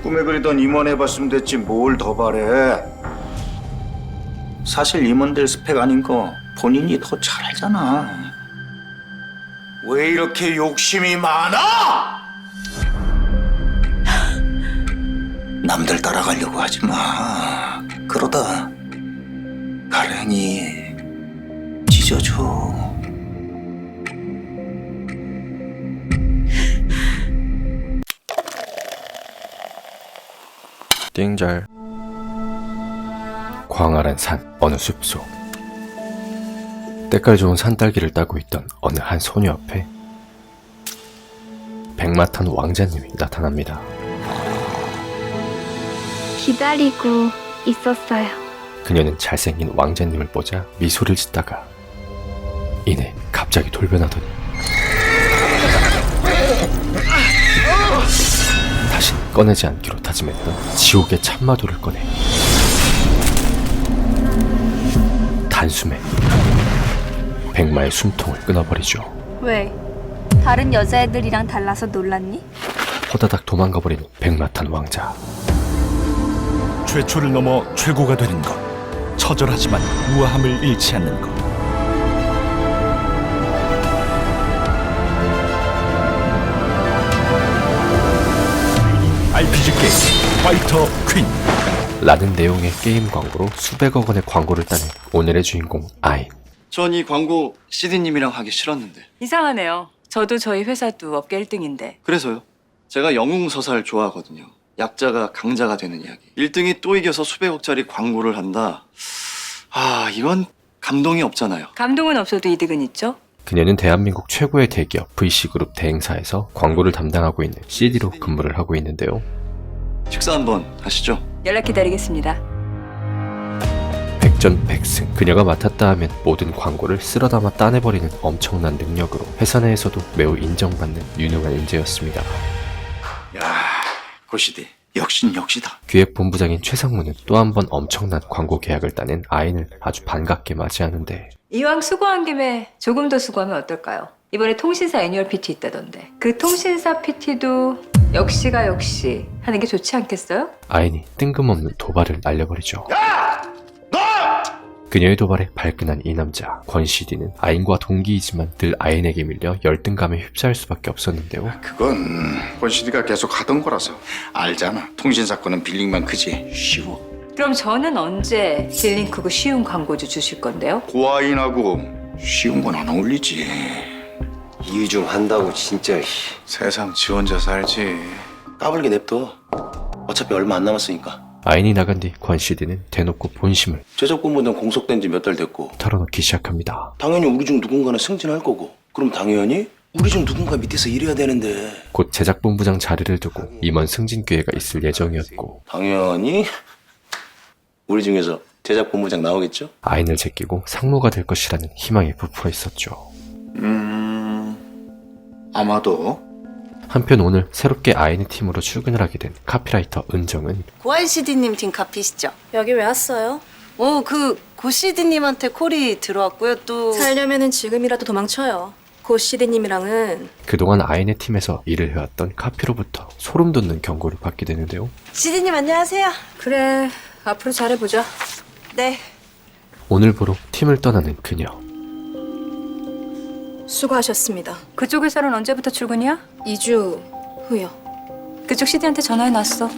꿈에 그리던 임원 해봤으면 됐지 뭘 더 바래. 사실 임원들 스펙 아닌 거 본인이 더 잘 알잖아. 왜 이렇게 욕심이 많아? 남들 따라가려고 하지 마. 그러다 가랭이 찢어져. 띵잘. 광활한 산 어느 숲속. 때깔 좋은 산딸기를 따고 있던 어느 한 소녀 앞에 백마탄 왕자님이 나타납니다. 기다리고 있었어요. 그녀는 잘생긴 왕자님을 보자 미소를 짓다가 이내 갑자기 돌변하더니 다신 꺼내지 않기로 다짐했던 지옥의 참마도를 꺼내 단숨에 백마의 숨통을 끊어버리죠. 왜? 다른 여자애들이랑 달라서 놀랐니? 호다닥 도망가버린 백마탄 왕자. 최초를 넘어 최고가 되는 것, 처절하지만 우아함을 잃지 않는 것. RPG 게임 파이터 퀸. 라는 내용의 게임 광고로 수백억 원의 광고를 따낸 오늘의 주인공 아인. 전 이 광고 CD님이랑 하기 싫었는데. 이상하네요. 저도 저희 회사도 업계 1등인데. 그래서요. 제가 영웅서사를 좋아하거든요. 약자가 강자가 되는 이야기. 1등이 또 이겨서 수백억짜리 광고를 한다. 아, 이건 감동이 없잖아요. 감동은 없어도 이득은 있죠? 그녀는 대한민국 최고의 대기업 VC그룹 대행사에서 광고를 담당하고 있는 CD로 근무를 하고 있는데요. 식사 한번 하시죠. 연락 기다리겠습니다. 백전백승. 그녀가 맡았다 하면 모든 광고를 쓸어담아 따내버리는 엄청난 능력으로 회사 내에서도 매우 인정받는 유능한 인재였습니다. 야, 고시디 역시다. 기획본부장인 최상무는 또 한 번 엄청난 광고 계약을 따낸 아인을 아주 반갑게 맞이하는데 이왕 수고한 김에 조금 더 수고하면 어떨까요? 이번에 통신사 애니얼 PT 있다던데. 그 통신사 PT도 역시가 역시 하는 게 좋지 않겠어요? 아인이 뜬금없는 도발을 날려버리죠. 그녀의 도발에 발끈한 이 남자 권CD는 아인과 동기이지만 늘 아인에게 밀려 열등감에 휩싸일 수밖에 없었는데요. 그건 고시디가 계속 하던 거라서 알잖아. 통신사건은 빌링만 크지 쉬워. 그럼 저는 언제 딜링 크고 쉬운 광고주 주실 건데요? 고아인하고 쉬운 건 안 어울리지. 이유 좀 한다고 진짜. 세상 지 혼자 살지. 까불게 냅둬. 어차피 얼마 안 남았으니까. 아인이 나간 뒤 권CD는 대놓고 본심을 제작본부는 공석된 지 몇 달 됐고 털어놓기 시작합니다. 당연히 우리 중 누군가는 승진할 거고, 그럼 당연히 우리 중 누군가 밑에서 일해야 되는데 곧 제작본부장 자리를 두고 임원 승진 기회가 있을 예정이었고 당연히 우리 중에서 제작본부장 나오겠죠? 아인을 제끼고 상무가 될 것이라는 희망이 부풀어 있었죠. 아마도. 한편 오늘 새롭게 아인의 팀으로 출근을 하게 된 카피라이터 은정은 고아이CD님 팀 카피시죠? 여기 왜 왔어요? 그 고CD님한테 콜이 들어왔고요. 또 살려면은 지금이라도 도망쳐요. 고 CD님이랑은 그동안 아인의 팀에서 일을 해왔던 카피로부터 소름 돋는 경고를 받게 되는데요. CD님 안녕하세요. 그래 앞으로 잘해보자. 네. 오늘부로 팀을 떠나는 그녀. 수고하셨습니다. 그쪽에서는 언제부터 출근이야? 2주 후요. 그쪽 CD한테 전화해놨어.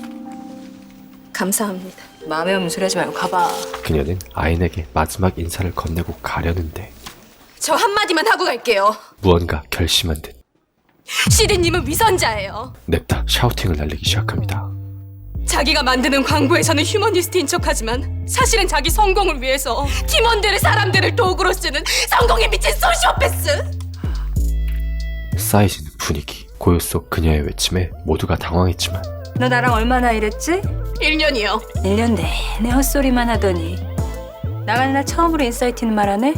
감사합니다. 마음에 없는 소리 하지 말고 가봐. 그녀는 아인에게 마지막 인사를 건네고 가려는데 저 한마디만 하고 갈게요. 무언가 결심한 듯 CD님은 위선자예요. 냅다 샤우팅을 날리기 시작합니다. 자기가 만드는 광고에서는 휴머니스트인 척하지만 사실은 자기 성공을 위해서 팀원들의 사람들을 도구로 쓰는 성공에 미친 소시오패스. 쌓이지는 분위기. 고요 속 그녀의 외침에 모두가 당황했지만 너 나랑 얼마나 일했지? 1년이요. 1년 내내 헛소리만 하더니 나가는 날 처음으로 인사이트는 말하네?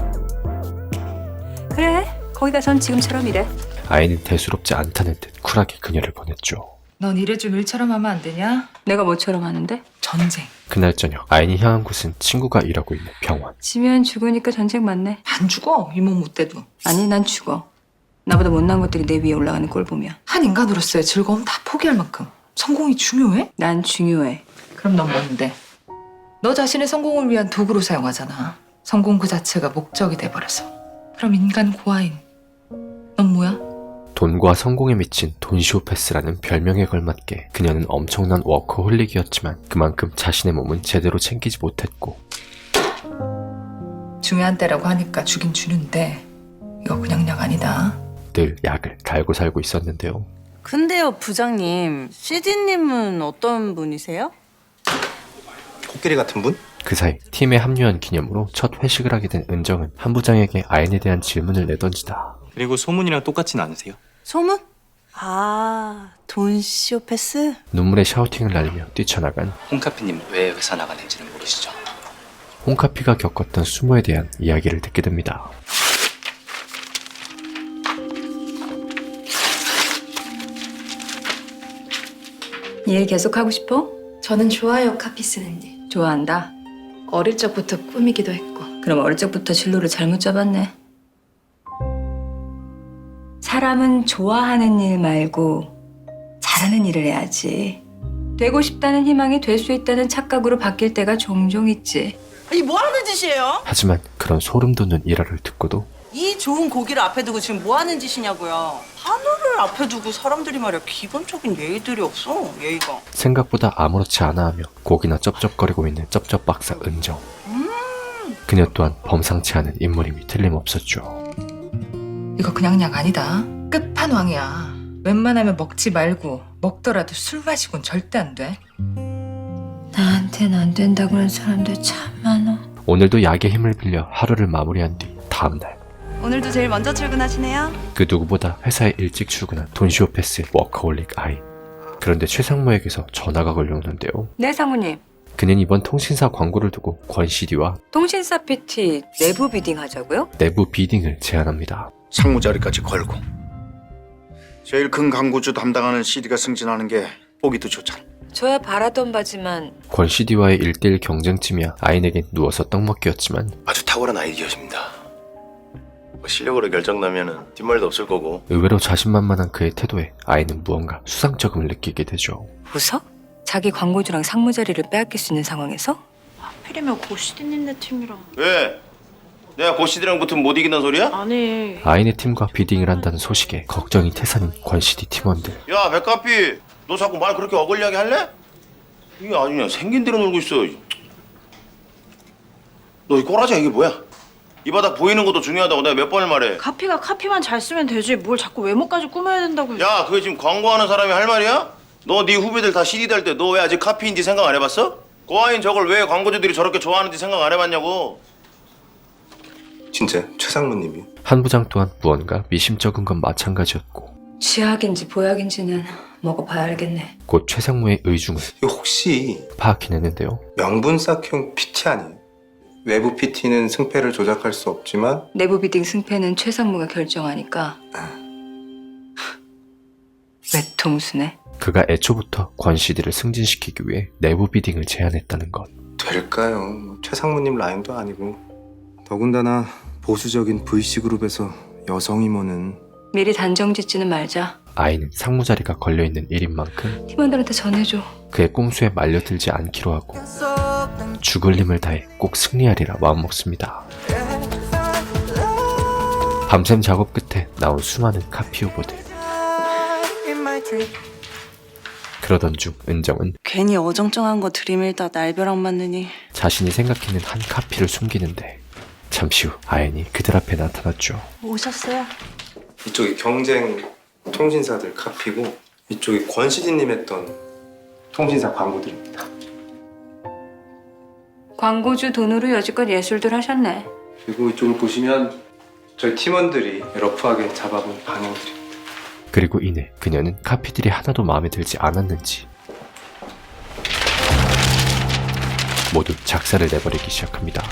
그래, 거기 가선 지금처럼 일해. 아이는 대수롭지 않다는 듯 쿨하게 그녀를 보냈죠. 넌 일을 좀 일처럼 하면 안 되냐? 내가 뭐처럼 하는데? 전쟁. 그날 저녁 아인이 향한 곳은 친구가 일하고 있는 병원. 지면 죽으니까 전쟁 맞네. 안 죽어, 이 몸 못 대도. 아니, 난 죽어. 나보다 못난 것들이 내 위에 올라가는 꼴 보면. 한 인간으로서의 즐거움 다 포기할 만큼. 성공이 중요해? 난 중요해. 그럼 넌 뭔데? 너 자신의 성공을 위한 도구로 사용하잖아. 성공 그 자체가 목적이 돼버려서. 그럼 인간 고아인. 넌 뭐야? 돈과 성공에 미친 돈시오패스라는 별명에 걸맞게 그녀는 엄청난 워커홀릭이었지만 그만큼 자신의 몸은 제대로 챙기지 못했고 중요한 때라고 하니까 주긴 주는데 이거 그냥 약 아니다. 늘 약을 달고 살고 있었는데요. 근데요, 부장님. CD님은 어떤 분이세요? 코끼리 같은 분? 그 사이 팀에 합류한 기념으로 첫 회식을 하게 된 은정은 한 부장에게 아인에 대한 질문을 내던지다. 그리고 소문이랑 똑같진 않으세요? 소문? 아, 돈시오패스? 눈물의 샤우팅을 날리며 뛰쳐나간 홍카피님 왜 회사 나가는지는 모르시죠? 홍카피가 겪었던 수모에 대한 이야기를 듣게 됩니다. 이 일 계속 하고 싶어? 저는 좋아요, 카피 쓰는 일. 좋아한다. 어릴 적부터 꿈이기도 했고. 그럼 어릴 적부터 진로를 잘못 잡았네. 사람은 좋아하는 일 말고 잘하는 일을 해야지. 되고 싶다는 희망이 될 수 있다는 착각으로 바뀔 때가 종종 있지. 이 뭐 하는 짓이에요? 하지만 그런 소름 돋는 일화를 듣고도 이 좋은 고기를 앞에 두고 지금 뭐 하는 짓이냐고요. 한우를 앞에 두고 사람들이 말이야 기본적인 예의들이 없어, 예의가. 생각보다 아무렇지 않아 하며 고기나 쩝쩝거리고 있는 쩝쩝 박사 은정. 그녀 또한 범상치 않은 인물임이 틀림없었죠. 이거 그냥 약 아니다. 끝판왕이야. 웬만하면 먹지 말고 먹더라도 술 마시곤 절대 안 돼. 나한텐 안 된다고 하는 사람들 참 많아. 오늘도 약의 힘을 빌려 하루를 마무리한 뒤 다음날 오늘도 제일 먼저 출근하시네요. 그 누구보다 회사에 일찍 출근한 돈시오패스의 워커홀릭 아이. 그런데 최상무에게서 전화가 걸려오는데요. 네, 상무님. 그는 이번 통신사 광고를 두고 권 CD와 통신사 PT 내부 비딩 하자고요? 내부 비딩을 제안합니다. 상무 자리까지 걸고 제일 큰 광고주 담당하는 CD가 승진하는 게 보기도 좋잖아. 저야 바라던 바지만 권 CD와의 1대1 경쟁쯤이야 아인에겐 누워서 떡 먹기였지만 아주 탁월한 아이디어십니다. 뭐 실력으로 결정나면은 뒷말도 없을 거고. 의외로 자신만만한 그의 태도에 아이는 무언가 수상쩍음을 느끼게 되죠. 웃어? 자기 광고주랑 상무 자리를 빼앗길 수 있는 상황에서? 하필이면 고시디님네 팀이랑. 왜? 내가 고시들이랑 붙으면 못 이긴다는 소리야? 아니. 아인의 팀과 비딩을 한다는 소식에 걱정이 태산인 권 CD 팀원들. 야, 백카피, 너 자꾸 말 그렇게 어글리하게 할래? 이게 아주 그냥 생긴 대로 놀고 있어. 너 이 꼬라지야 이게 뭐야? 이 바닥 보이는 것도 중요하다고 내가 몇 번을 말해. 카피가 카피만 잘 쓰면 되지. 뭘 자꾸 외모까지 꾸며야 된다고. 야, 그게 지금 광고하는 사람이 할 말이야? 너 네 후배들 다 CD 달 때 너 왜 아직 카피인지 생각 안 해봤어? 고아인 저걸 왜 광고주들이 저렇게 좋아하는지 생각 안 해봤냐고. 진짜 최상무님이? 한 부장 또한 무언가 미심쩍은 건 마찬가지였고 쥐약인지 보약인지는 먹어봐야 알겠네. 곧 최상무의 의중을 이거 혹시 파악해냈는데요. 명분 쌓기용 PT 아니에요? 외부 PT는 승패를 조작할 수 없지만 내부 비딩 승패는 최상무가 결정하니까 외통수네. 그가 애초부터 권 CD를 승진시키기 위해 내부 비딩을 제안했다는 것. 될까요? 최상무님 라인도 아니고 더군다나 보수적인 VC그룹에서 여성 임원은 미리 단정 짓지는 말자. 아이는 상무 자리가 걸려있는 일인 만큼 팀원들한테 전해줘. 그의 꼼수에 말려들지 않기로 하고 죽을 힘을 다해 꼭 승리하리라 마음먹습니다. 밤샘 작업 끝에 나온 수많은 카피 후보들. 그러던 중 은정은 괜히 어정쩡한 거 들이밀다 날벼락 맞느니. 자신이 생각해낸 한 카피를 숨기는데 잠시 후 아인이 그들 앞에 나타났죠. 오셨어요? 이쪽이 경쟁 통신사들 카피고 이쪽이 권CD님 했던 통신사 광고들입니다. 광고주 돈으로 여지껏 예술들 하셨네. 그리고 이쪽을 보시면 저희 팀원들이 러프하게 잡아본 방향들입니다. 그리고 이내 그녀는 카피들이 하나도 마음에 들지 않았는지 모두 작사를 내버리기 시작합니다.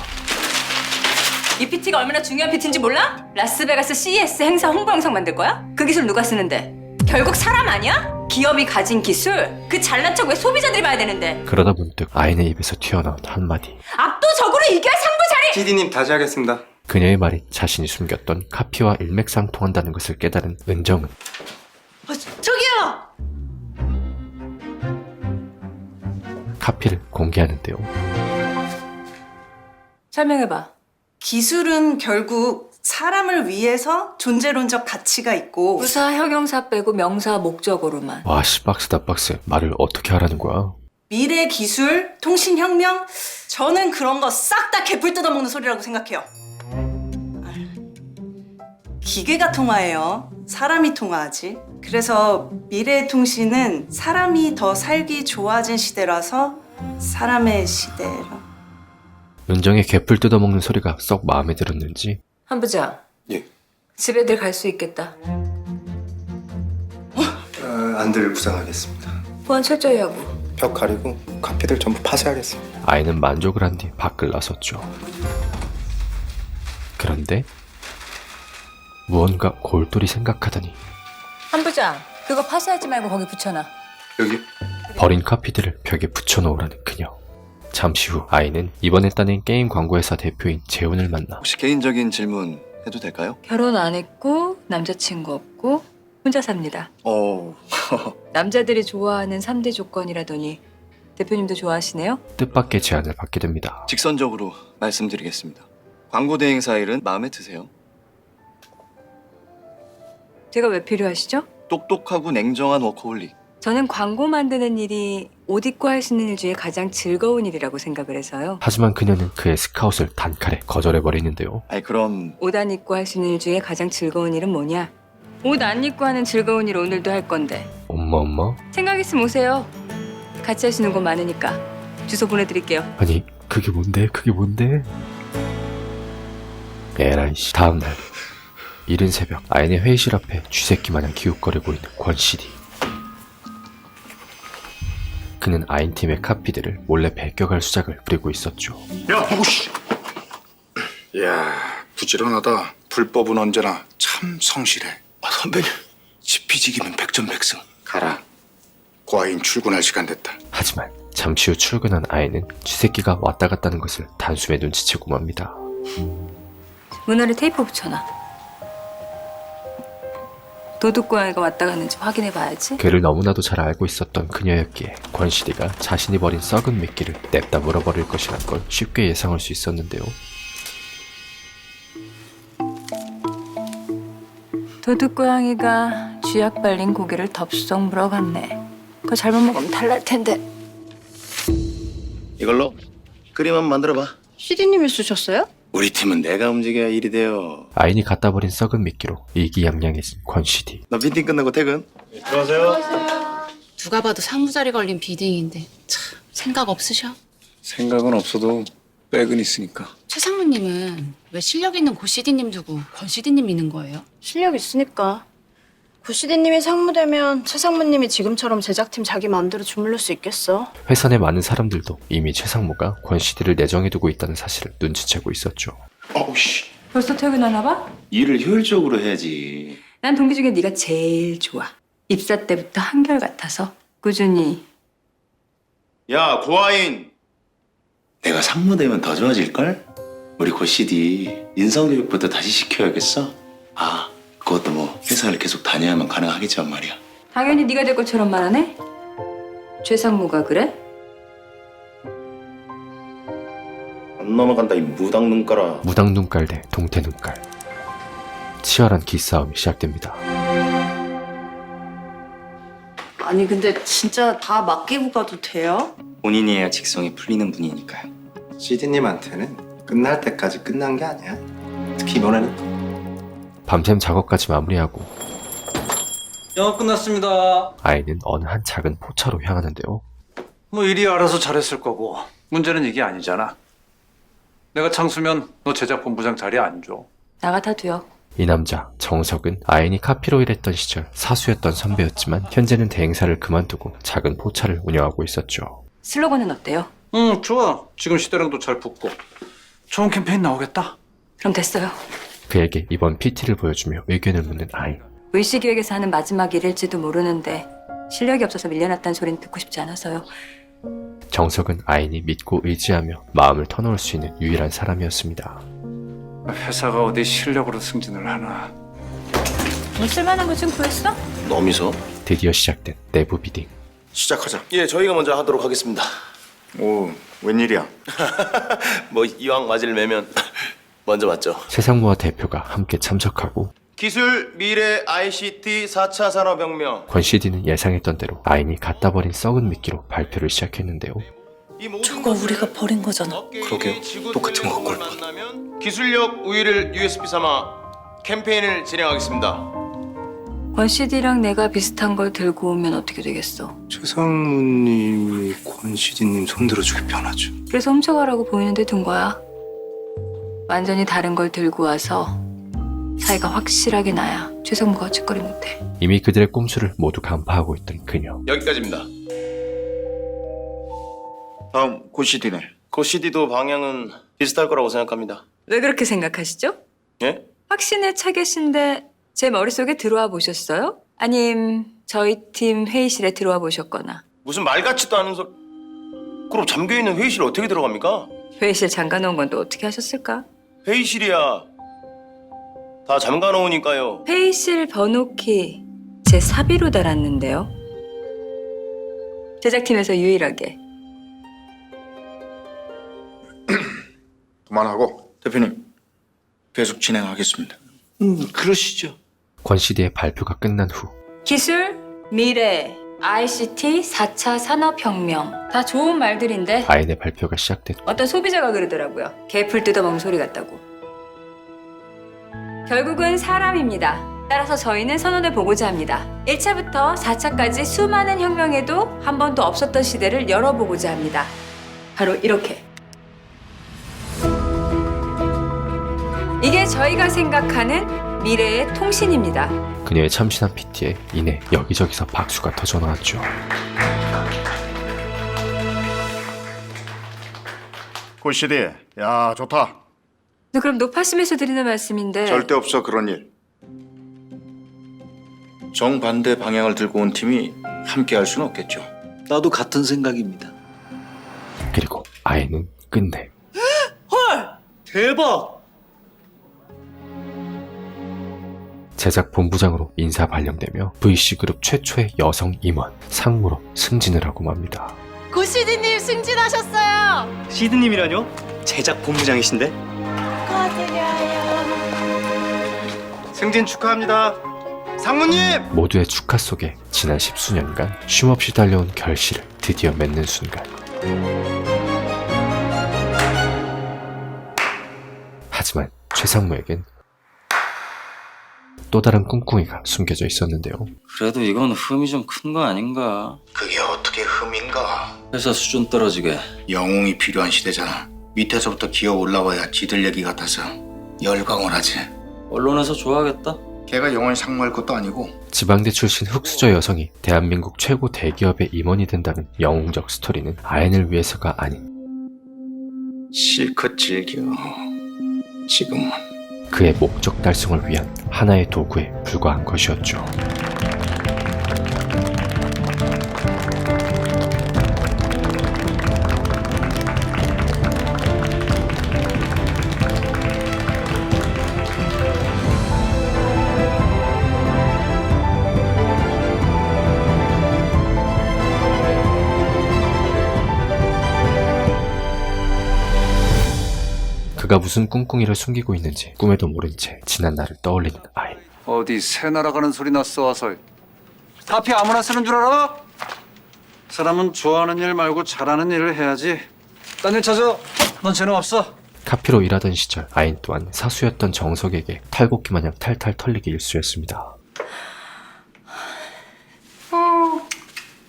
이 PT가 얼마나 중요한 PT인지 몰라? 라스베가스 CES 행사 홍보 영상 만들 거야? 그 기술 누가 쓰는데? 결국 사람 아니야? 기업이 가진 기술? 그 잘난 척 왜 소비자들이 봐야 되는데? 그러다 문득 아인의 입에서 튀어나온 한마디. 압도적으로 이겨야 상부 자리! CD님 다시 하겠습니다. 그녀의 말이 자신이 숨겼던 카피와 일맥상통한다는 것을 깨달은 은정은 저기요! 카피를 공개하는데요. 설명해봐. 기술은 결국 사람을 위해서 존재론적 가치가 있고 부사, 형용사 빼고 명사, 목적어로만. 와, 씨, 박스다 박스. 말을 어떻게 하라는 거야? 미래 기술, 통신혁명 저는 그런 거 싹 다 개뿔 뜯어먹는 소리라고 생각해요. 기계가 통화해요. 사람이 통화하지. 그래서 미래 통신은 사람이 더 살기 좋아진 시대라서 사람의 시대로. 은정의 개풀 뜯어먹는 소리가 썩 마음에 들었는지 한 부장. 예. 집에들 갈 수 있겠다. 안들 부상하겠습니다. 보안 철저히 하고. 벽 가리고 카피들 전부 파쇄하겠습니다. 아이는 만족을 한 뒤 밖을 나섰죠. 그런데 무언가 골똘히 생각하더니 한 부장, 그거 파쇄하지 말고 거기 붙여놔. 여기 버린 카피들을 벽에 붙여놓으라는 그녀. 잠시 후 아이는 이번에 따낸 게임 광고회사 대표인 재훈을 만나 혹시 개인적인 질문 해도 될까요? 결혼 안 했고 남자친구 없고 혼자 삽니다. 남자들이 좋아하는 3대 조건이라더니 대표님도 좋아하시네요? 뜻밖의 제안을 받게 됩니다. 직선적으로 말씀드리겠습니다. 광고 대행사 일은 마음에 드세요? 제가 왜 필요하시죠? 똑똑하고 냉정한 워커홀릭. 저는 광고 만드는 일이 옷 입고 할 수 있는 일 중에 가장 즐거운 일이라고 생각을 해서요. 하지만 그녀는 그의 스카웃을 단칼에 거절해버리는데요. 아니 그럼 옷 안 입고 할 수 있는 일 중에 가장 즐거운 일은 뭐냐? 옷 안 입고 하는 즐거운 일 오늘도 할 건데. 엄마? 생각 있으면 오세요. 같이 할 수 있는 곳 많으니까. 주소 보내드릴게요. 아니 그게 뭔데? 에라이 씨. 다음날 이른 새벽 아인의 회의실 앞에 쥐새끼 마냥 기웃거리고 있는 권CD. 그는 아인 팀의 카피들을 몰래 베껴갈 수작을 부리고 있었죠. 야, 아우씨. 야, 부지런하다. 불법은 언제나 참 성실해. 선배님, 지피지기면 백전백승. 가라. 고아인 출근할 시간 됐다. 하지만 잠시 후 출근한 아이는 쥐새끼가 왔다 갔다는 것을 단숨에 눈치채고 맙니다. 문 아래 테이프 붙여놔. 도둑고양이가 왔다 갔는지 확인해봐야지. 걔를 너무나도 잘 알고 있었던 그녀였기에 권CD가 자신이 버린 썩은 미끼를 냅다 물어버릴 것이란 걸 쉽게 예상할 수 있었는데요. 도둑고양이가 쥐약 발린 고기를 덥석 물어갔네. 그거 잘못 먹으면 탈날 텐데. 이걸로 그림 한번 만들어봐. CD님이 쓰셨어요? 우리 팀은 내가 움직여야 일이 돼요. 아인이 갖다 버린 썩은 미끼로 이기양양해진 권CD. 너 미팅 끝나고 퇴근. 들어가세요. 누가 봐도 상무자리 걸린 비딩인데 참 생각 없으셔? 생각은 없어도 백은 있으니까. 최 상무님은 왜 실력 있는 고 CD님 두고 권 CD님 미는 거예요? 실력 있으니까. 고시디님이 상무되면 최 상무님이 지금처럼 제작팀 자기 마음대로 주물를 수 있겠어. 회사 내 많은 사람들도 이미 최상무가 권CD를 내정해두고 있다는 사실을 눈치채고 있었죠. 아우씨. 벌써 퇴근하나 봐? 일을 효율적으로 해야지. 난 동기 중에 네가 제일 좋아. 입사 때부터 한결같아서 꾸준히. 야, 고아인. 내가 상무되면 더 좋아질걸? 우리 고CD 인성교육부터 다시 시켜야겠어? 아, 그것도 뭐 회사를 계속 다녀야만 가능하겠지만 말이야. 당연히 네가 될 것처럼 말하네? 최상무가 그래? 안 넘어간다 이 무당 눈가라. 무당 눈깔 대 동태 눈깔. 치열한 기싸움이 시작됩니다. 아니 근데 진짜 다 맡기고 가도 돼요? 본인이 해야 직성이 풀리는 분이니까요. CD님한테는 끝날 때까지 끝난 게 아니야. 특히 이번에는 밤샘 작업까지 마무리하고 영업 끝났습니다. 아이는 어느 한 작은 포차로 향하는데요. 뭐 일이 알아서 잘했을 거고 문제는 이게 아니잖아. 내가 창수면 너 제작본부장 자리 안 줘. 나 같아도요. 이 남자 정석은 아인이 카피로 일했던 시절 사수였던 선배였지만 현재는 대행사를 그만두고 작은 포차를 운영하고 있었죠. 슬로건은 어때요? 좋아. 지금 시대랑도 잘 붙고 좋은 캠페인 나오겠다. 그럼 됐어요. 그에게 이번 PT를 보여주며 의견을 묻는 아인. 의식기획에서 하는 마지막 일일지도 모르는데 실력이 없어서 밀려났다는 소리는 듣고 싶지 않아서요. 정석은 아인이 믿고 의지하며 마음을 터놓을 수 있는 유일한 사람이었습니다. 회사가 어디 실력으로 승진을 하나. 뭐 쓸만한 거 좀 구했어? 너미소. 드디어 시작된 내부 비딩. 시작하자. 예, 저희가 먼저 하도록 하겠습니다. 오, 웬일이야? 뭐 이왕 맞을 매면 먼저 맞죠. 최상무와 대표가 함께 참석하고 기술, 미래, ICT 4차 산업혁명. 권 CD는 예상했던 대로 아인이 갖다 버린 썩은 미끼로 발표를 시작했는데요. 저거 우리가 버린 거잖아. 그러게요. 똑같은 거 갖고 올 뻔. 기술력 우위를 USB 삼아 캠페인을 진행하겠습니다. 권 CD랑 내가 비슷한 걸 들고 오면 어떻게 되겠어? 최상무님이 권 CD님 손들어주기 편하죠. 그래서 훔쳐가라고 보이는데 든 거야. 완전히 다른 걸 들고 와서 사이가 확실하게 나야 최상무가 어찌거리 못해. 이미 그들의 꼼수를 모두 간파하고 있던 그녀. 여기까지입니다. 다음 고CD네. 고CD도 방향은 비슷할 거라고 생각합니다. 왜 그렇게 생각하시죠? 예? 확신에 차 계신데 제 머릿속에 들어와 보셨어요? 아님 저희 팀 회의실에 들어와 보셨거나. 무슨 말 같지도 않은 소리. 그럼 잠겨있는 회의실 어떻게 들어갑니까? 회의실 잠가놓은 건 또 어떻게 하셨을까? 회의실이야. 다 잠가놓으니까요. 회의실 번호키 제 사비로 달았는데요. 제작팀에서 유일하게. 그만하고 대표님 계속 진행하겠습니다. 그러시죠. 권 CD의 발표가 끝난 후 기술, 미래, ICT, 4차 산업혁명 다 좋은 말들인데 아인의 발표가 시작됐고 어떤 소비자가 그러더라고요. 개풀 뜯어먹는 소리 같다고. 결국은 사람입니다. 따라서 저희는 선언을 보고자 합니다. 1차부터 4차까지 수많은 혁명에도 한 번도 없었던 시대를 열어보고자 합니다. 바로 이렇게. 이게 저희가 생각하는 미래의 통신입니다. 그녀의 참신한 PT에 이내 여기저기서 박수가 터져 나왔죠. 고CD, 야 좋다. 그럼 높아심에서 드리는 말씀인데 절대 없어 그런 일. 정반대 방향을 들고 온 팀이 함께 할 수는 없겠죠. 나도 같은 생각입니다. 그리고 아인은 끝내 헐! 대박! 제작 본부장으로 인사 발령되며 VC그룹 최초의 여성 임원 상무로 승진을 하고 맙니다. 고CD님 승진하셨어요. 시드님이라뇨? 제작 본부장이신데? 축하드려요. 승진 축하합니다. 상무님! 모두의 축하 속에 지난 10수년간 쉼없이 달려온 결실을 드디어 맺는 순간. 하지만 최상무에겐 또 다른 꿍꿍이가 숨겨져 있었는데요. 그래도 이건 흠이 좀 큰 거 아닌가? 그게 어떻게 흠인가? 회사 수준 떨어지게. 영웅이 필요한 시대잖아. 밑에서부터 기어 올라와야 지들 얘기 같아서 열광을 하지. 언론에서 좋아하겠다. 걔가 영원히 상무할 것도 아니고. 지방대 출신 흑수저 여성이 대한민국 최고 대기업의 임원이 된다는 영웅적 스토리는 아인을 위해서가 아닌 실컷 즐겨. 지금은. 그의 목적 달성을 위한 하나의 도구에 불과한 것이었죠. 그가 무슨 꿍꿍이를 숨기고 있는지 꿈에도 모른 채 지난 날을 떠올리는 아인. 어디 새 날아가는 소리 났어 와서. 카피 아무나 쓰는 줄 알아? 사람은 좋아하는 일 말고 잘하는 일을 해야지. 딴 일 찾아. 넌 재능 없어. 카피로 일하던 시절 아인 또한 사수였던 정석에게 탈곡기 마냥 탈탈 털리기 일쑤였습니다.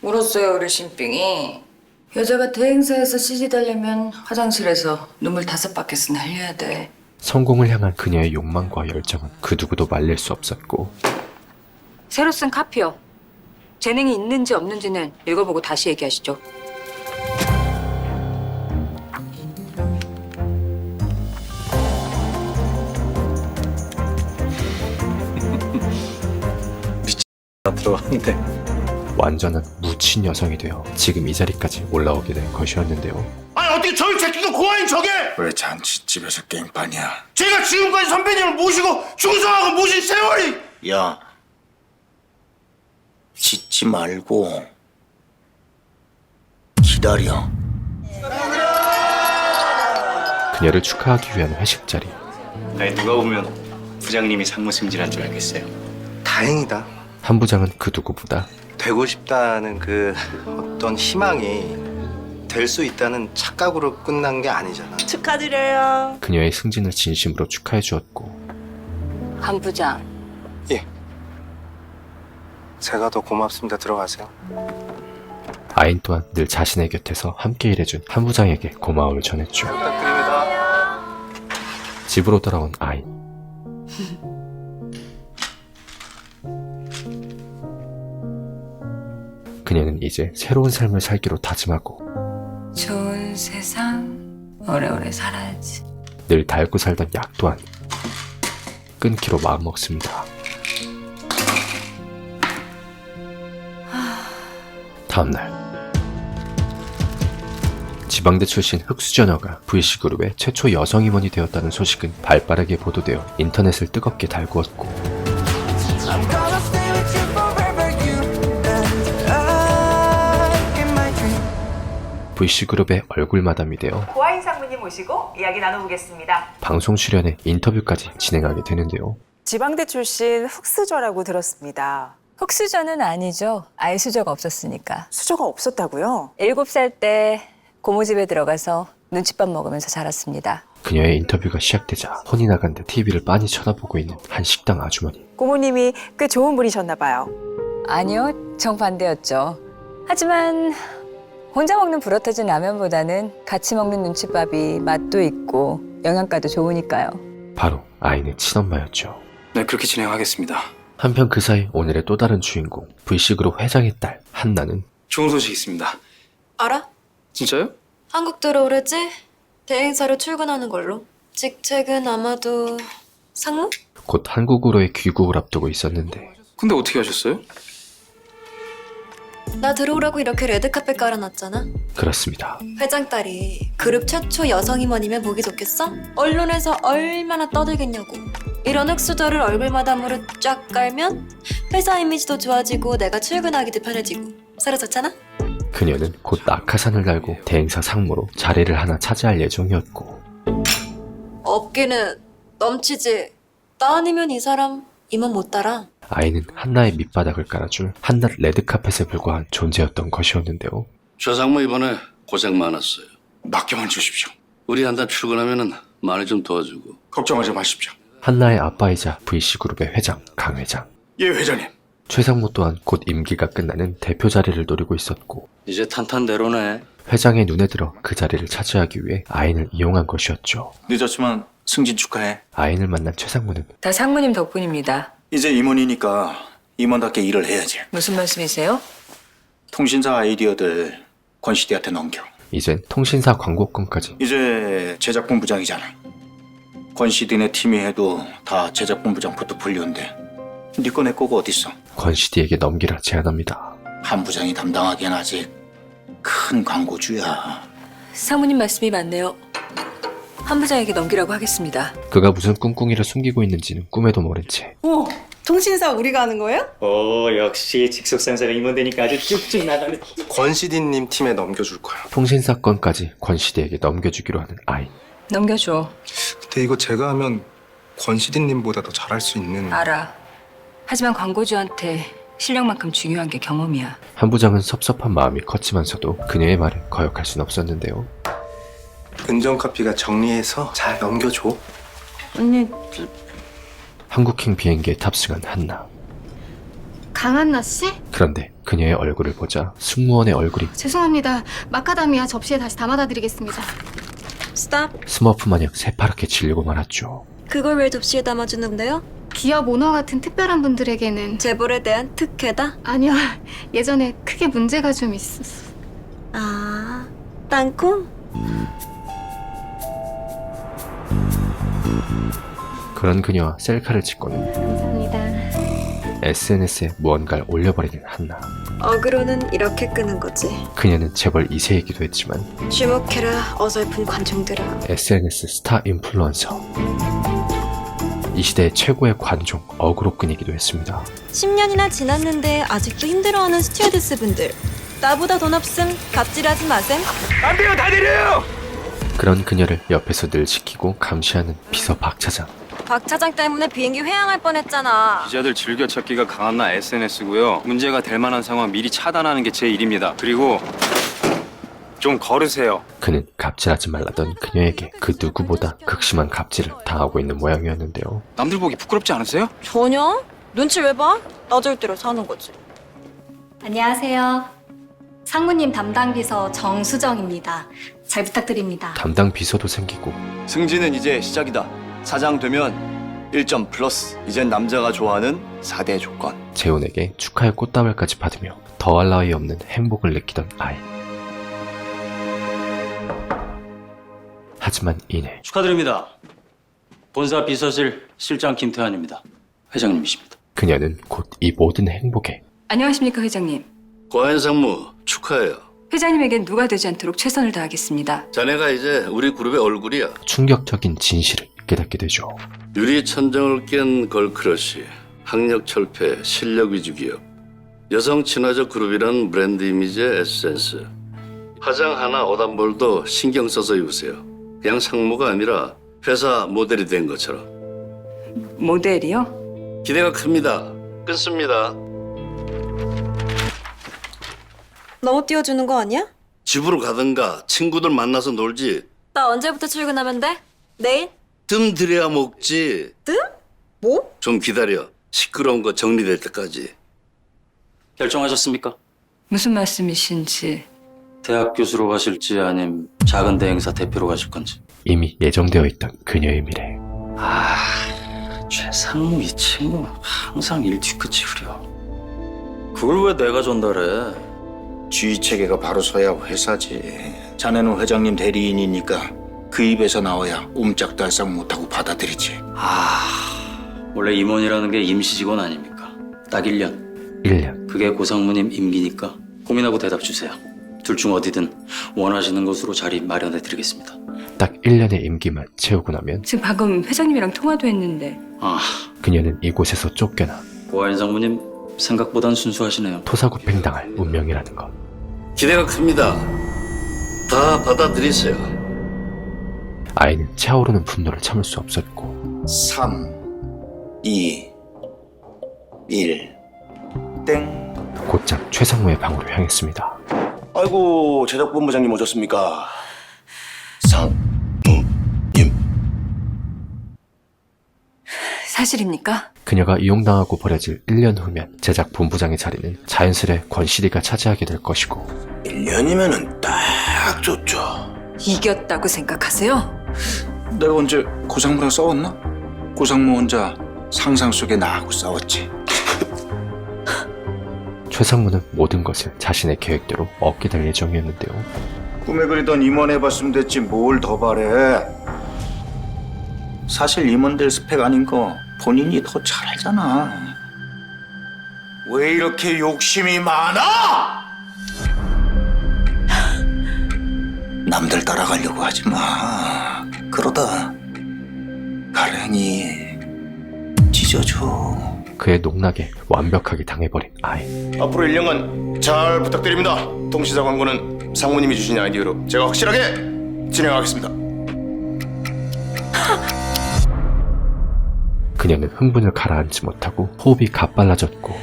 울었어요 우리 신빙이. 여자가 대행사에서 CG 달려면 화장실에서 눈물 5바퀴는 흘려야 돼. 성공을 향한 그녀의 욕망과 열정은 그 누구도 말릴 수 없었고 새로 쓴 카피요. 재능이 있는지 없는지는 읽어보고 다시 얘기하시죠. 들어왔는데 완전한 무친 여성이 되어 지금 이 자리까지 올라오게 된 것이었는데요. 아니 어떻게 저희 새끼가 고아인 저게? 왜 잔치집에서 깽판이야? 제가 지금까지 선배님을 모시고 충성하고 모신 세월이. 야, 짖지 말고 기다려. 그녀를 축하하기 위한 회식 자리. 아니 누가 보면 부장님이 상무 승진한 줄 알겠어요. 다행이다. 한 부장은 그 누구보다 되고 싶다는 그 어떤 희망이 될 수 있다는 착각으로 끝난 게 아니잖아. 축하드려요. 그녀의 승진을 진심으로 축하해 주었고, 한 부장. 예. 제가 더 고맙습니다. 들어가세요. 아인 또한 늘 자신의 곁에서 함께 일해준 한 부장에게 고마움을 전했죠. 부탁드립니다. 집으로 돌아온 아인. 그녀는 이제 새로운 삶을 살기로 다짐하고 좋은 세상 오래오래 살아야지. 늘 달고 살던 약 또한 끊기로 마음먹습니다. 다음날 지방대 출신 흑수저녀가 V씨그룹의 최초 여성 임원이 되었다는 소식은 발빠르게 보도되어 인터넷을 뜨겁게 달구었고, V씨그룹의 얼굴마담이 되어 고아인 상무님 모시고 이야기 나눠보겠습니다. 방송 출연에 인터뷰까지 진행하게 되는데요. 지방대 출신 흑수저라고 들었습니다. 흑수저는 아니죠. 아예 수저가 없었으니까. 수저가 없었다고요? 7살 때 고모 집에 들어가서 눈칫밥 먹으면서 자랐습니다. 그녀의 인터뷰가 시작되자 혼이 나간 듯 TV를 빤히 쳐다보고 있는 한 식당 아주머니. 고모님이 꽤 좋은 분이셨나 봐요. 아니요, 정반대였죠. 하지만 혼자 먹는 불어터진 라면보다는 같이 먹는 눈칫밥이 맛도 있고 영양가도 좋으니까요. 바로 아인의 친엄마였죠. 네, 그렇게 진행하겠습니다. 한편 그 사이 오늘의 또 다른 주인공 V씨그룹 회장의 딸 한나는 좋은 소식 있습니다. 알아? 진짜요? 한국 들어오랬지? 대행사로 출근하는 걸로. 직책은 아마도 상무? 곧 한국으로의 귀국을 앞두고 있었는데, 근데 어떻게 하셨어요? 나 들어오라고 이렇게 레드카펫 깔아놨잖아. 그렇습니다. 회장 딸이 그룹 최초 여성 임원이면 보기 좋겠어? 언론에서 얼마나 떠들겠냐고. 이런 흑수저를 얼굴마담으로 쫙 깔면 회사 이미지도 좋아지고 내가 출근하기도 편해지고 서로 좋잖아? 그녀는 곧 낙하산을 달고 대행사 상무로 자리를 하나 차지할 예정이었고, 업기는 넘치지. 나 아니면 이 사람 임원 못 따라. 아이는 한나의 밑바닥을 깔아줄 한낱 레드카펫에 불과한 존재였던 것이었는데요. 저 상무 이번에 고생 많았어요. 맡겨만 주십시오. 우리 한단 출근하면은 많이 좀 도와주고. 걱정하지 마십시오. 한나의 아빠이자 V씨그룹의 회장 강 회장. 예, 회장님. 최상무 또한 곧 임기가 끝나는 대표 자리를 노리고 있었고, 이제 탄탄대로네. 회장의 눈에 들어 그 자리를 차지하기 위해 아인을 이용한 것이었죠. 늦었지만 승진 축하해. 아인을 만난 최상무는 다 상무님 덕분입니다. 이제 임원이니까 임원답게 일을 해야지. 무슨 말씀이세요? 통신사 아이디어들 권시디한테 넘겨. 이젠 통신사 광고권까지. 이제 제작본 부장이잖아. 권시디네 팀이 해도 다 제작본 부장 포트폴리오인데 네 거 내 거가 어딨어? 권시디에게 넘기라 제안합니다. 한 부장이 담당하기엔 아직 큰 광고주야. 상무님 말씀이 맞네요. 한 부장에게 넘기라고 하겠습니다. 그가 무슨 꿍꿍이를 숨기고 있는지는 꿈에도 모른 채 오, 통신사 우리가 하는 거예요? 오 역시 직속상사가 임원되니까 아주 쭉쭉 나가네. 권시디님 팀에 넘겨줄 거야. 통신사건까지 권시디에게 넘겨주기로 하는 아인. 넘겨줘. 근데 이거 제가 하면 권시디님보다 더 잘할 수 있는. 알아. 하지만 광고주한테 실력만큼 중요한 게 경험이야. 한 부장은 섭섭한 마음이 컸지만서도 그녀의 말을 거역할 순 없었는데요. 은정커피가 정리해서 잘 넘겨줘. 언니, 한국행 비행기에 탑승한 한나. 강한나 씨? 그런데 그녀의 얼굴을 보자 승무원의 얼굴이 죄송합니다. 마카다미아 접시에 다시 담아다 드리겠습니다. 스탑. 스머프 마냥 새파랗게 질리고 말았죠. 그걸 왜 접시에 담아주는데요? 기업 오너 같은 특별한 분들에게는 재벌에 대한 특혜다? 아니요. 예전에 크게 문제가 좀 있었어. 아, 땅콩? 그런 그녀와 셀카를 찍고는 감사합니다. SNS에 무언가를 올려버리는 한나. 어그로는 이렇게 끄는 거지. 그녀는 재벌 2세이기도 했지만 주목해라, 어설픈 관종들아. SNS 스타 인플루언서. 이 시대의 최고의 관종, 어그로 끈이기도 했습니다. 10년이나 지났는데 아직도 힘들어하는 스튜어디스 분들. 나보다 돈 없음 갑질하지 마셈. 안 돼요, 다 내려요. 그런 그녀를 옆에서 늘 지키고 감시하는 비서 박 차장. 박 차장 때문에 비행기 회항할 뻔했잖아. 기자들 즐겨찾기가 강한 나 SNS고요. 문제가 될 만한 상황 미리 차단하는 게 제 일입니다. 그리고 좀 거르세요. 그는 갑질하지 말라던 그녀에게 그 누구보다 극심한 갑질을 당하고 있는 모양이었는데요. 남들 보기 부끄럽지 않으세요? 전혀? 눈치 왜 봐? 나 절대로 사는 거지. 안녕하세요. 상무님 담당 비서 정수정입니다. 잘 부탁드립니다. 담당 비서도 생기고 승진은 이제 시작이다. 사장 되면 1점 플러스. 이젠 남자가 좋아하는 4대 조건. 재혼에게 축하의 꽃다발까지 받으며 더할 나위 없는 행복을 느끼던 아이. 하지만 이내 축하드립니다. 본사 비서실 실장 김태환입니다. 회장님이십니다. 그녀는 곧 이 모든 행복에 안녕하십니까 회장님. 고하인 상무 축하해요. 회장님에겐 누가 되지 않도록 최선을 다하겠습니다. 자네가 이제 우리 그룹의 얼굴이야. 충격적인 진실을 깨닫게 되죠. 유리천정을 깬 걸크러쉬, 학력 철폐, 실력 위주 기업, 여성 친화적 그룹이란 브랜드 이미지의 에센스. 화장 하나 어담볼도 신경 써서 입으세요. 그냥 상무가 아니라 회사 모델이 된 것처럼. 모델이요? 기대가 큽니다. 끊습니다. 너무 띄워주는 거 아니야? 집으로 가든가 친구들 만나서 놀지. 나 언제부터 출근하면 돼? 내일? 뜸 들여야 먹지. 뜸? 뭐? 좀 기다려. 시끄러운 거 정리될 때까지. 결정하셨습니까? 무슨 말씀이신지. 대학 교수로 가실지 아님 작은 대행사 대표로 가실 건지. 이미 예정되어 있던 그녀의 미래. 최상무 이 친구 항상 일 뒤끝이 흐려. 그걸 왜 내가 전달해? 지휘체계가 바로 서야 회사지. 자네는 회장님 대리인이니까 그 입에서 나와야 옴짝달싹 못하고 받아들이지. 원래 임원이라는 게 임시 직원 아닙니까? 딱 1년. 1년. 그게 고상무님 임기니까 고민하고 대답 주세요. 둘 중 어디든 원하시는 곳으로 자리 마련해 드리겠습니다. 딱 1년의 임기만 채우고 나면 지금 방금 회장님이랑 통화도 했는데. 그녀는 이곳에서 쫓겨나 고하인 상무님 생각보단 순수하시네요. 토사구팽당할 운명이라는 것. 기대가 큽니다. 다 받아들이세요. 아이는 차오르는 분노를 참을 수 없었고 3, 2, 1, 땡. 곧장 최상무의 방으로 향했습니다. 아이고 제작본부장님 오셨습니까? 사실입니까? 그녀가 이용당하고 버려질 1년 후면 제작 본부장의 자리는 자연스레 권 CD가 차지하게 될 것이고 1년이면은 딱 좋죠. 이겼다고 생각하세요? 내가 언제 고상무랑 싸웠나? 고상무 혼자 상상 속에 나하고 싸웠지. 최상무는 모든 것을 자신의 계획대로 얻게 될 예정이었는데요. 꿈에 그리던 임원 해봤으면 됐지 뭘 더 바래. 사실 임원들 스펙 아닌 거 본인이 더 잘 알잖아. 왜 이렇게 욕심이 많아? 남들 따라가려고 하지 마. 그러다 가랭이 찢어져. 그의 농락에 완벽하게 당해버린 아이. 앞으로 1년간 잘 부탁드립니다. 통신사 광고는 상무님이 주신 아이디어로 제가 확실하게 진행하겠습니다. 그녀는 흥분을 가라앉지 못하고 호흡이 가빨라졌고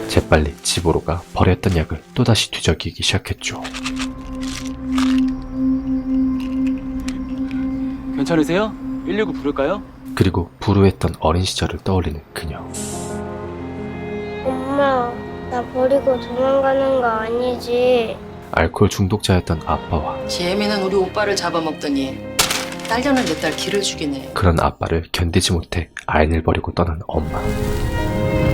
재빨리 집으로 가 버렸던 약을 또다시 뒤적이기 시작했죠. 괜찮으세요? 119 부를까요? 그리고 불우했던 어린 시절을 떠올리는 그녀. 엄마, 나 버리고 도망가는 거 아니지? 알코올 중독자였던 아빠와 재미는 우리 오빠를 잡아먹더니 딸려는 내 딸 기를 죽이네. 그런 아빠를 견디지 못해 아인을 버리고 떠난 엄마.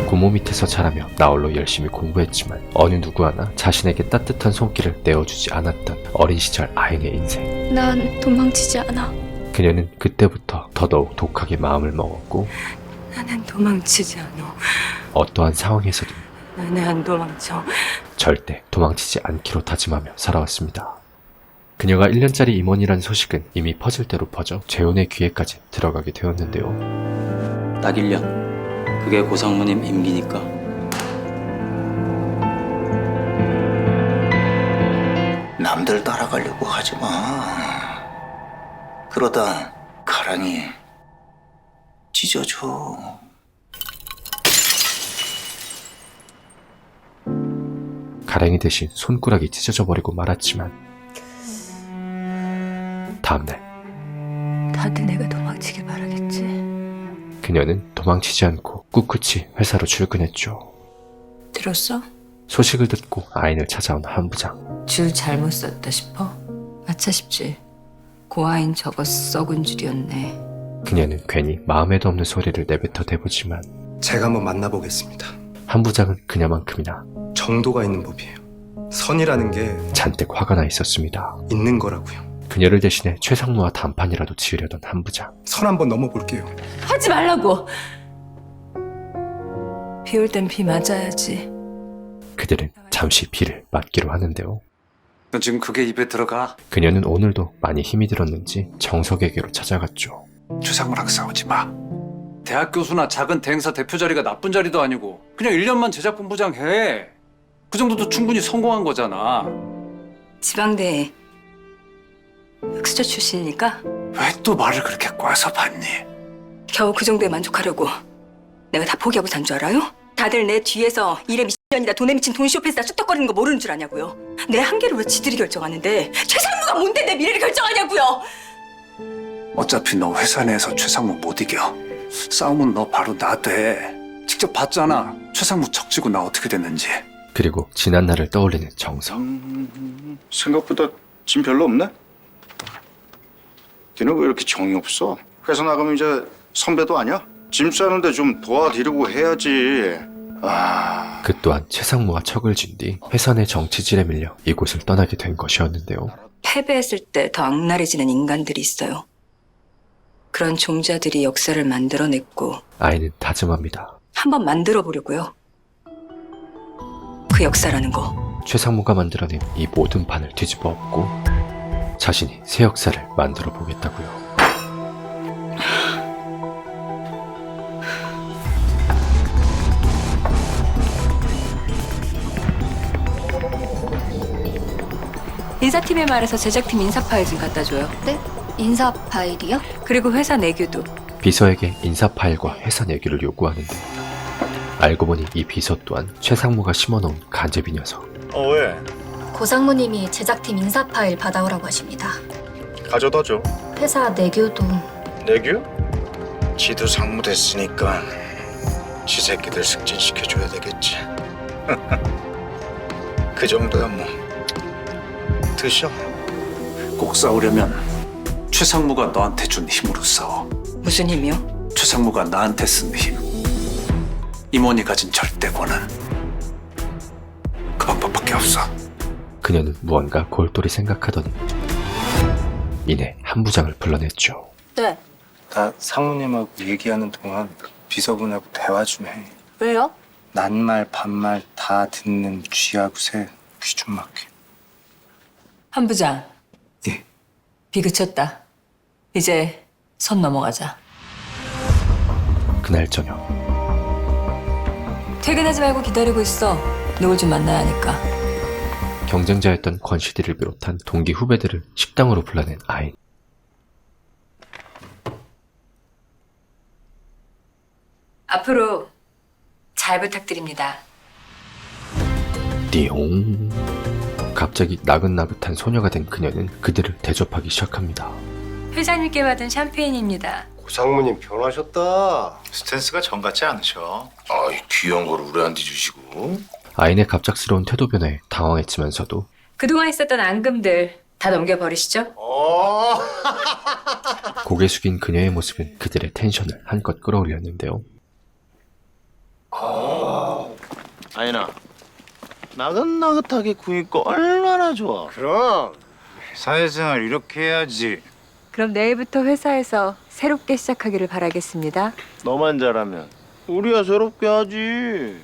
고모 밑에서 자라며 나홀로 열심히 공부했지만 어느 누구 하나 자신에게 따뜻한 손길을 떼어주지 않았던 어린 시절 아인의 인생. 난 도망치지 않아. 그녀는 그때부터 더더욱 독하게 마음을 먹었고 나는 도망치지 않아. 어떠한 상황에서도 나는 안 도망쳐. 절대 도망치지 않기로 다짐하며 살아왔습니다. 그녀가 1년짜리 임원이라는 소식은 이미 퍼즐대로 퍼져 재혼의 귀에까지 들어가게 되었는데요. 딱 1년. 그게 고상무님 임기니까. 남들 따라가려고 하지 마. 그러다 가랑이 찢어져. 가랭이 대신 손가락이 찢어져 버리고 말았지만 다음날 다들 내가 도망치길 바라겠지. 그녀는 도망치지 않고 꿋꿋이 회사로 출근했죠. 들었어? 소식을 듣고 아인을 찾아온 한 부장. 줄 잘못 썼다 싶어? 아차 싶지. 고아인 저거 썩은 줄이었네. 그녀는 괜히 마음에도 없는 소리를 내뱉어 대보지만 제가 한번 만나보겠습니다. 한 부장은 그녀만큼이나 정도가 있는 법이에요. 선이라는 게 잔뜩 화가 나 있었습니다. 있는 거라고요. 그녀를 대신해 최상무와 단판이라도 지으려던 한 부장. 선 한번 넘어볼게요. 하지 말라고. 비 올 땐 비 맞아야지. 그들은 잠시 비를 맞기로 하는데요. 넌 지금 그게 입에 들어가? 그녀는 오늘도 많이 힘이 들었는지 정석에게로 찾아갔죠. 최상무랑 싸우지 마. 대학 교수나 작은 대행사 대표 자리가 나쁜 자리도 아니고 그냥 1년만 제작본부장 해. 그 정도도 충분히 성공한 거잖아. 지방대 흑수저 출신이니까 왜 또 말을 그렇게 꽈서 받니? 겨우 그 정도에 만족하려고 내가 다 포기하고 산 줄 알아요? 다들 내 뒤에서 일에 미친년이다 돈에 미친 돈쇼페이스다 쑥덕거리는 거 모르는 줄 아냐고요. 내 한계를 왜 지들이 결정하는데 최상무가 뭔데 내 미래를 결정하냐고요. 어차피 너 회사 내에서 최상무 못 이겨. 싸움은 너 바로 나 돼. 직접 봤잖아. 최상무 척지고 나 어떻게 됐는지. 그리고 지난 날을 떠올리는 정석. 생각보다 짐 별로 없네? 니는 왜 이렇게 정이 없어? 회사 나가면 이제 선배도 아니야? 짐 싸는데 좀 도와드리고 해야지. 그 또한 최상무와 척을 진 뒤 회사 내 정치질에 밀려 이곳을 떠나게 된 것이었는데요. 패배했을 때 더 악랄해지는 인간들이 있어요. 그런 종자들이 역사를 만들어냈고 아이는 다짐합니다. 한번 만들어 보려고요. 그 역사라는 거. 최상무가 만들어낸 이 모든 판을 뒤집어 엎고 자신이 새 역사를 만들어 보겠다고요. 인사팀에 말해서 제작팀 인사 파일 좀 갖다 줘요. 네? 인사 파일이요? 그리고 회사 내규도. 비서에게 인사 파일과 회사 내규를 요구하는데 알고 보니 이 비서 또한 최상무가 심어놓은 간제비 녀석. 왜? 고상무님이 제작팀 인사 파일 받아오라고 하십니다. 가져다 줘. 회사 내규도. 내규? 지도 상무 됐으니까 지 새끼들 승진시켜줘야 되겠지. 그 정도야 뭐. 드셔. 꼭 싸우려면 최상무가 너한테 준 힘으로 싸워. 무슨 힘이요? 최상무가 나한테 쓴 힘. 임원이 가진 절대 권한. 그 방법밖에 없어. 그녀는 무언가 골똘히 생각하더니 이내 한 부장을 불러냈죠. 네. 나 상무님하고 얘기하는 동안 비서분하고 대화 좀 해. 왜요? 낱말 반말 다 듣는 쥐하고 새 귀 좀 막혀. 한 부장. 예. 비 그쳤다. 이제 선 넘어가자. 그날 저녁 퇴근하지 말고 기다리고 있어. 누굴 좀 만나야 하니까. 경쟁자였던 권씨들을 비롯한 동기 후배들을 식당으로 불러낸 아인. 앞으로 잘 부탁드립니다. 띠용. 갑자기 나긋나긋한 소녀가 된 그녀는 그들을 대접하기 시작합니다. 회장님께 받은 샴페인입니다. 고상무님 변하셨다. 스탠스가 전 같지 않으셔. 아이 귀여운 걸 우리한테 주시고. 아인의 갑작스러운 태도 변화에 당황했지만서도 그동안 있었던 앙금들 다 넘겨버리시죠? 고개 숙인 그녀의 모습은 그들의 텐션을 한껏 끌어올렸는데요. 아이나 나긋나긋하게 구니까 얼마나 좋아. 그럼 사회생활 이렇게 해야지. 그럼 내일부터 회사에서 새롭게 시작하기를 바라겠습니다. 너만 잘하면 우리야 새롭게 하지.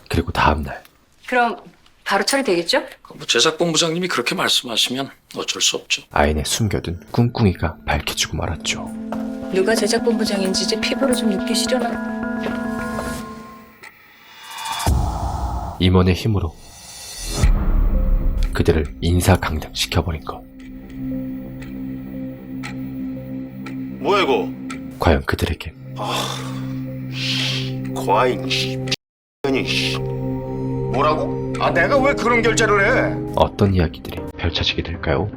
그리고 다음날 그럼 바로 처리되겠죠? 제작본부장님이 그렇게 말씀하시면 어쩔 수 없죠. 아인의 숨겨둔 꿍꿍이가 밝혀지고 말았죠. 누가 제작본부장인지 이제 피부로 좀 느끼시려나? 임원의 힘으로 그들을 인사강등시켜버린 것. 뭐야 이거? 과연 그들에게 과잉 아니 뭐라고? 아 내가 왜 그런 결제를 해? 어떤 이야기들이 펼쳐지게 될까요?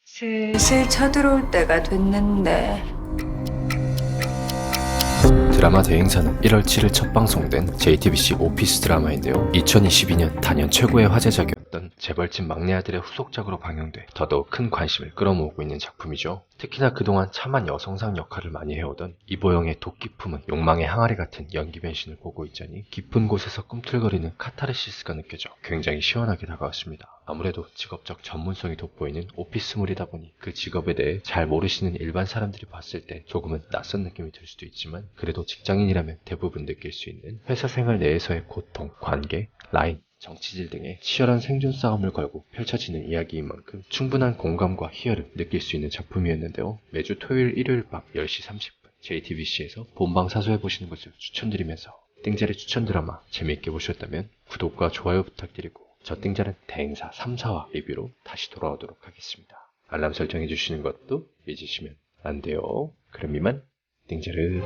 슬슬 쳐들어올 때가 됐는데. 드라마 대행사는 1월 7일 첫 방송된 JTBC 오피스 드라마인데요. 2022년 단연 최고의 화제작이었던 재벌집 막내 아들의 후속작으로 방영돼 더더욱 큰 관심을 끌어모으고 있는 작품이죠. 특히나 그동안 참한 여성상 역할을 많이 해오던 이보영의 도끼 품은 욕망의 항아리 같은 연기 변신을 보고 있자니 깊은 곳에서 꿈틀거리는 카타르시스가 느껴져 굉장히 시원하게 다가왔습니다. 아무래도 직업적 전문성이 돋보이는 오피스물이다 보니 그 직업에 대해 잘 모르시는 일반 사람들이 봤을 때 조금은 낯선 느낌이 들 수도 있지만 그래도 직장인이라면 대부분 느낄 수 있는 회사 생활 내에서의 고통, 관계, 라인, 정치질 등의 치열한 생존 싸움을 걸고 펼쳐지는 이야기인 만큼 충분한 공감과 희열을 느낄 수 있는 작품이었는데요. 매주 토요일, 일요일 밤 10시 30분 JTBC에서 본방 사수해보시는 것을 추천드리면서 띵자의 추천 드라마 재미있게 보셨다면 구독과 좋아요 부탁드리고 저 띵자는 대행사 3사와 리뷰로 다시 돌아오도록 하겠습니다. 알람 설정해주시는 것도 잊으시면 안 돼요. 그럼 이만 띵자를